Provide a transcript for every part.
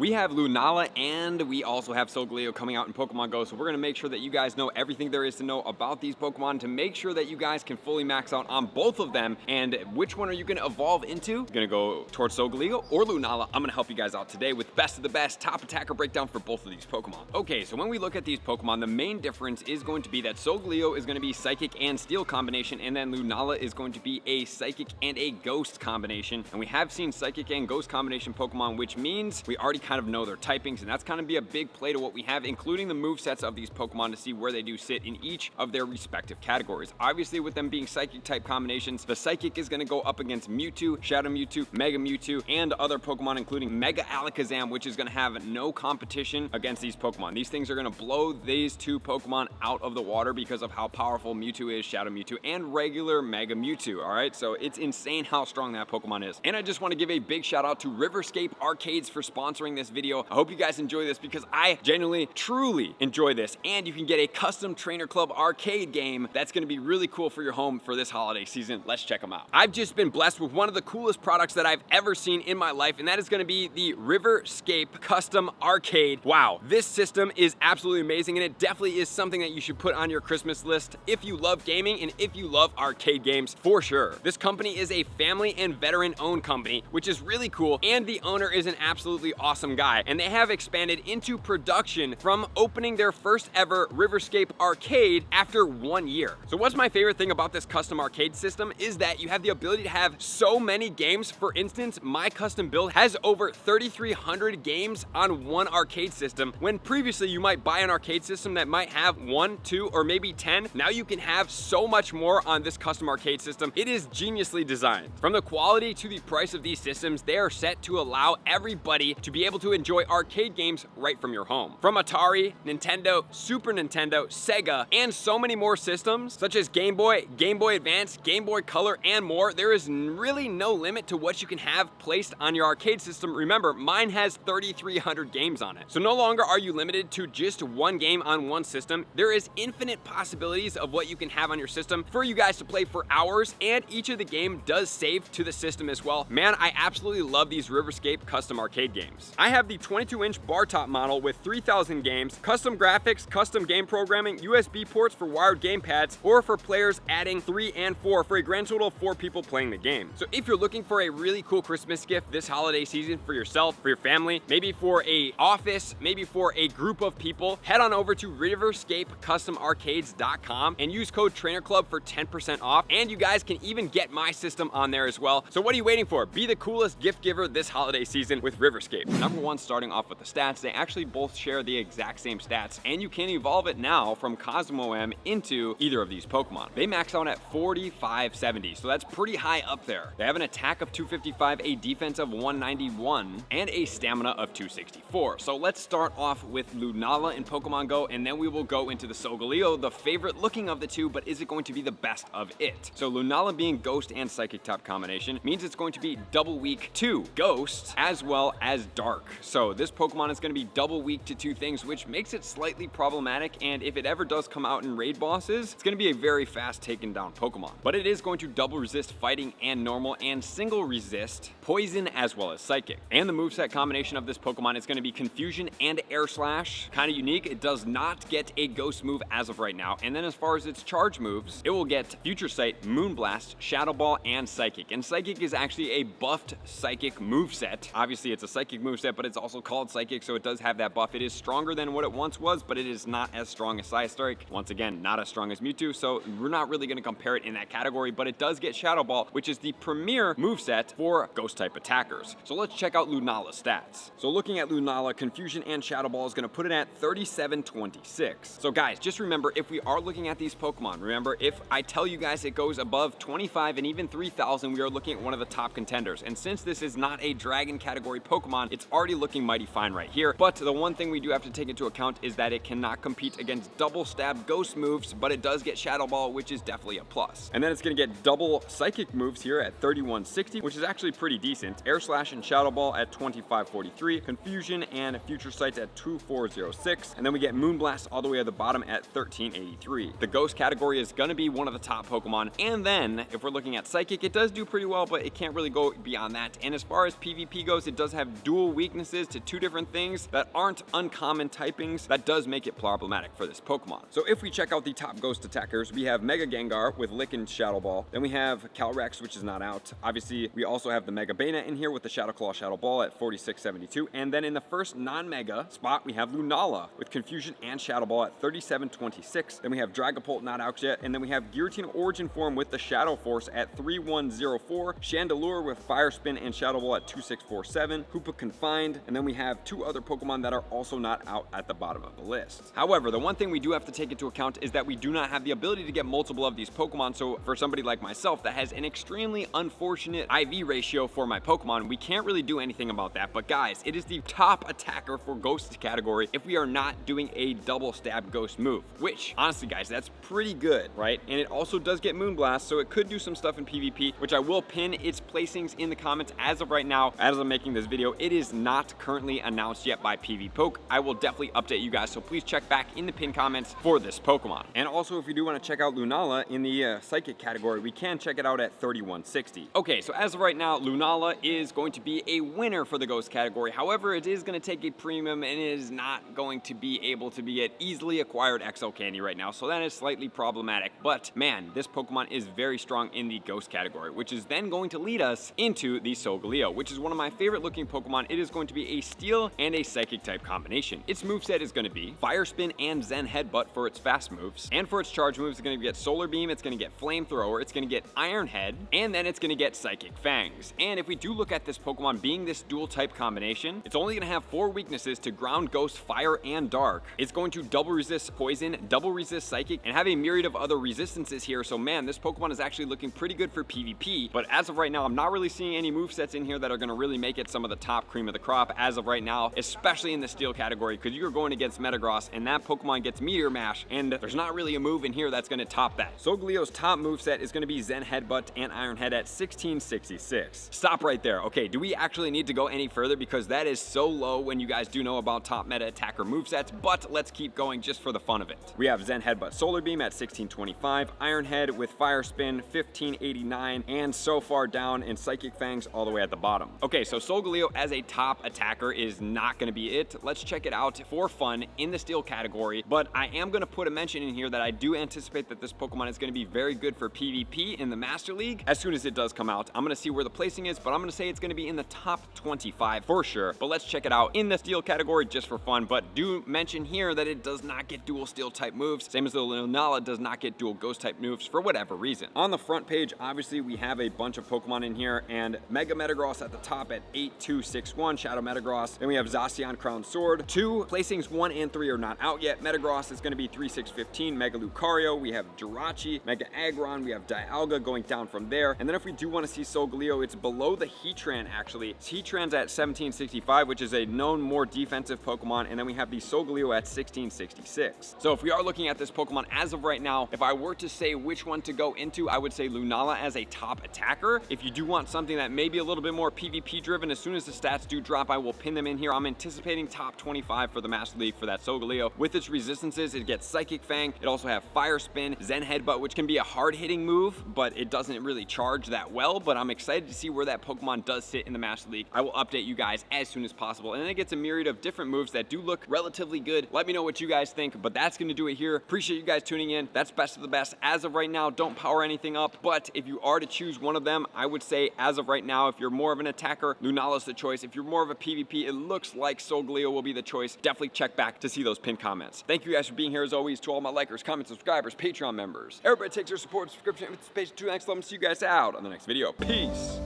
We have Lunala and we also have Solgaleo coming out in Pokemon Go, so we're going to make sure that you guys know everything there is to know about these Pokemon to make sure that you guys can fully max out on both of them. And which one are you going to evolve into? You're going to go towards Solgaleo or Lunala? I'm going to help you guys out today with best of the best top attacker breakdown for both of these Pokemon. Okay, so when we look at these Pokemon, the main difference is going to be that Solgaleo is going to be Psychic and Steel combination, and then Lunala is going to be a Psychic and a Ghost combination. And we have seen Psychic and Ghost combination Pokemon, which means we already kind of know their typings, and that's kind of be a big play to what we have, including the movesets of these Pokemon to see where they do sit in each of their respective categories. Obviously, with them being Psychic type combinations, the Psychic is going to go up against Mewtwo, Shadow Mewtwo, Mega Mewtwo, and other Pokemon, including Mega Alakazam, which is going to have no competition against these Pokemon. These things are going to blow these two Pokemon out of the water because of how powerful Mewtwo is, Shadow Mewtwo, and regular Mega Mewtwo, all right? So it's insane how strong that Pokemon is. And I just want to give a big shout out to Riverscape Arcades for sponsoring this video. I hope you guys enjoy this because I genuinely, truly enjoy this. And you can get a custom Trainer Club arcade game that's going to be really cool for your home for this holiday season. Let's check them out. I've just been blessed with one of the coolest products that I've ever seen in my life, and that is going to be the Riverscape Custom Arcade. Wow, this system is absolutely amazing, and it definitely is something that you should put on your Christmas list if you love gaming and if you love arcade games for sure. This company is a family and veteran owned company, which is really cool, and the owner is an absolutely awesome guy, and they have expanded into production from opening their first ever Riverscape Arcade after 1 year. So what's my favorite thing about this custom arcade system is that you have the ability to have so many games. For instance, my custom build has over 3,300 games on one arcade system, when previously you might buy an arcade system that might have 1, 2, or maybe 10. Now you can have so much more on this custom arcade system. It is geniusly designed. From the quality to the price of these systems, they are set to allow everybody to be able to enjoy arcade games right from your home. From Atari, Nintendo, Super Nintendo, Sega, and so many more systems, such as Game Boy, Game Boy Advance, Game Boy Color, and more, there is really no limit to what you can have placed on your arcade system. Remember, mine has 3,300 games on it. So no longer are you limited to just one game on one system. There is infinite possibilities of what you can have on your system for you guys to play for hours, and each of the game does save to the system as well. Man, I absolutely love these Riverscape custom arcade games. I have the 22-inch bar top model with 3,000 games, custom graphics, custom game programming, USB ports for wired gamepads, or for players adding 3 and 4 for a grand total of 4 people playing the game. So if you're looking for a really cool Christmas gift this holiday season for yourself, for your family, maybe for a office, maybe for a group of people, head on over to RiverscapeCustomArcades.com and use code TrainerClub for 10% off. And you guys can even get my system on there as well. So what are you waiting for? Be the coolest gift giver this holiday season with Riverscape. Number one, starting off with the stats, they actually both share the exact same stats, and you can evolve it now from Cosmo M into either of these Pokemon. They max out at 4,570, so that's pretty high up there. They have an attack of 255, a defense of 191, and a stamina of 264. So let's start off with Lunala in Pokemon Go, and then we will go into the Solgaleo, the favorite looking of the two, but is it going to be the best of it? So Lunala being Ghost and Psychic type combination means it's going to be double weak to Ghost as well as Dark. So this Pokemon is going to be double weak to two things, which makes it slightly problematic, and if it ever does come out in raid bosses, it's going to be a very fast taken down Pokemon. But it is going to double resist fighting and normal, and single resist poison as well as psychic. And the moveset combination of this Pokemon is going to be Confusion and Air Slash. Kind of unique. It does not get a Ghost move as of right now. And then as far as its charge moves, it will get Future Sight, Moonblast, Shadow Ball, and Psychic. And Psychic is actually a buffed Psychic moveset. Obviously it's a Psychic moveset, but it's also called Psychic, so it does have that buff. It is stronger than what it once was, but it is not as strong as Psystrike. Once again, not as strong as Mewtwo, so we're not really going to compare it in that category, but it does get Shadow Ball, which is the premier moveset for Ghost type attackers. So let's check out Lunala Stats. So looking at Lunala, Confusion and Shadow Ball is going to put it at 3726. So guys, just remember, if we are looking at these Pokemon, remember, if I tell you guys it goes above 25 and even 3,000, we are looking at one of the top contenders. And since this is not a dragon category Pokemon, it's already looking mighty fine right here. But the one thing we do have to take into account is that it cannot compete against double stab Ghost moves, but it does get Shadow Ball, which is definitely a plus. And then it's going to get double Psychic moves here at 3160, which is actually pretty decent. Air Slash and Shadow Ball at 2543, Confusion and Future Sights at 2406, and then we get Moonblast all the way at the bottom at 1383. The Ghost category is going to be one of the top Pokemon, and then if we're looking at Psychic, it does do pretty well, but it can't really go beyond that. And as far as PvP goes, it does have dual weak weaknesses to two different things that aren't uncommon typings, that does make it problematic for this Pokemon. So if we check out the top ghost attackers, we have Mega Gengar with Lick and Shadow Ball. Then we have Calyrex, which is not out. Obviously, we also have the Mega Bayonet in here with the Shadow Claw, Shadow Ball at 4672. And then in the first non-Mega spot, we have Lunala with Confusion and Shadow Ball at 3726. Then we have Dragapult not out yet. And then we have Giratina Origin Form with the Shadow Force at 3104. Chandelure with Fire Spin and Shadow Ball at 2647. Hoopa Confined. And then we have two other Pokemon that are also not out at the bottom of the list. However, the one thing we do have to take into account is that we do not have the ability to get multiple of these Pokemon. So for somebody like myself that has an extremely unfortunate IV ratio for my Pokemon, we can't really do anything about that. But guys, it is the top attacker for Ghost category if we are not doing a double stab Ghost move, which honestly guys, that's pretty good, right? And it also does get Moonblast, so it could do some stuff in PvP, which I will pin its placings in the comments. As of right now, as I'm making this video, it is not currently announced yet by PvPoke. I will definitely update you guys, so please check back in the pin comments for this Pokemon. And also, if you do want to check out Lunala in the Psychic category, we can check it out at 3160. Okay, so as of right now, Lunala is going to be a winner for the Ghost category. However, it is going to take a premium and it is not going to be able to be an easily acquired XL candy right now, so that is slightly problematic. But man, this Pokemon is very strong in the Ghost category, which is then going to lead us into the Solgaleo, which is one of my favorite looking Pokemon. It is going to be a Steel and a Psychic type combination. Its moveset is going to be Fire Spin and Zen Headbutt for its fast moves, and for its charge moves, it's going to get Solar Beam, it's going to get Flamethrower, it's going to get Iron Head, and then it's going to get Psychic Fangs. And if we do look at this Pokemon being this dual type combination, it's only going to have 4 weaknesses to Ground, Ghost, Fire, and Dark. It's going to double resist Poison, double resist Psychic, and have a myriad of other resistances here. So man, this Pokemon is actually looking pretty good for PvP, but as of right now, I'm not really seeing any movesets in here that are going to really make it some of the top cream of the crop as of right now, especially in the Steel category, because you're going against Metagross, and that Pokemon gets Meteor Mash, and there's not really a move in here that's going to top that. Solgaleo's top moveset is going to be Zen Headbutt and Iron Head at 1666. Stop right there. Okay, do we actually need to go any further? Because that is so low when you guys do know about top meta attacker movesets, but let's keep going just for the fun of it. We have Zen Headbutt Solar Beam at 1625, Iron Head with Fire Spin 1589, and so far down in Psychic Fangs all the way at the bottom. Okay, so Solgaleo as a top attacker is not going to be it. Let's check it out for fun in the Steel category, but I am going to put a mention in here that I do anticipate that this Pokemon is going to be very good for PvP in the Master League as soon as it does come out. I'm going to see where the placing is, but I'm going to say it's going to be in the top 25 for sure. But let's check it out in the Steel category just for fun. But do mention here that it does not get dual Steel type moves, same as the Lunala does not get dual Ghost type moves for whatever reason. On the front page, obviously we have a bunch of Pokemon in here, and Mega Metagross at the top at 8261, Shadow Metagross. Then we have Zacian Crown Sword. 2 placings 1 and 3 are not out yet. Metagross is going to be 3615, Mega Lucario. We have Jirachi, Mega Aggron. We have Dialga going down from there. And then if we do want to see Solgaleo, it's below the Heatran actually. Heatran's at 1765, which is a known more defensive Pokemon. And then we have the Solgaleo at 1666. So if we are looking at this Pokemon as of right now, if I were to say which one to go into, I would say Lunala as a top attacker. If you do want something that may be a little bit more PvP driven, as soon as the stats do drop, I will pin them in here. I'm anticipating top 25 for the Master League for that Solgaleo. With its resistances, it gets Psychic Fang. It also have Fire Spin, Zen Headbutt, which can be a hard hitting move, but it doesn't really charge that well. But I'm excited to see where that Pokemon does sit in the Master League. I will update you guys as soon as possible. And then it gets a myriad of different moves that do look relatively good. Let me know what you guys think, but that's going to do it here. Appreciate you guys tuning in. That's best of the best. As of right now, don't power anything up, but if you are to choose one of them, I would say as of right now, if you're more of an attacker, Lunala's the choice. If you're more of a PvP, it looks like Solgaleo will be the choice. Definitely check back to see those pinned comments. Thank you guys for being here as always. To all my likers, comments, subscribers, Patreon members. Everybody takes their support, subscription, participation to the next level. See you guys out on the next video. Peace.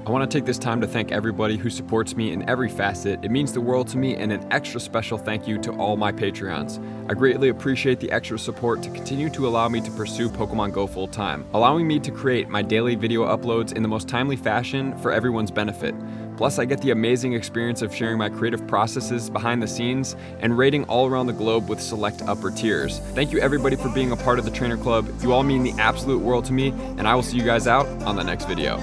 I want to take this time to thank everybody who supports me in every facet. It means the world to me, and an extra special thank you to all my Patreons. I greatly appreciate the extra support to continue to allow me to pursue Pokemon Go full time, allowing me to create my daily video uploads in the most timely fashion for everyone's benefit. Plus, I get the amazing experience of sharing my creative processes behind the scenes and raiding all around the globe with select upper tiers. Thank you everybody for being a part of the Trainer Club. You all mean the absolute world to me, and I will see you guys out on the next video.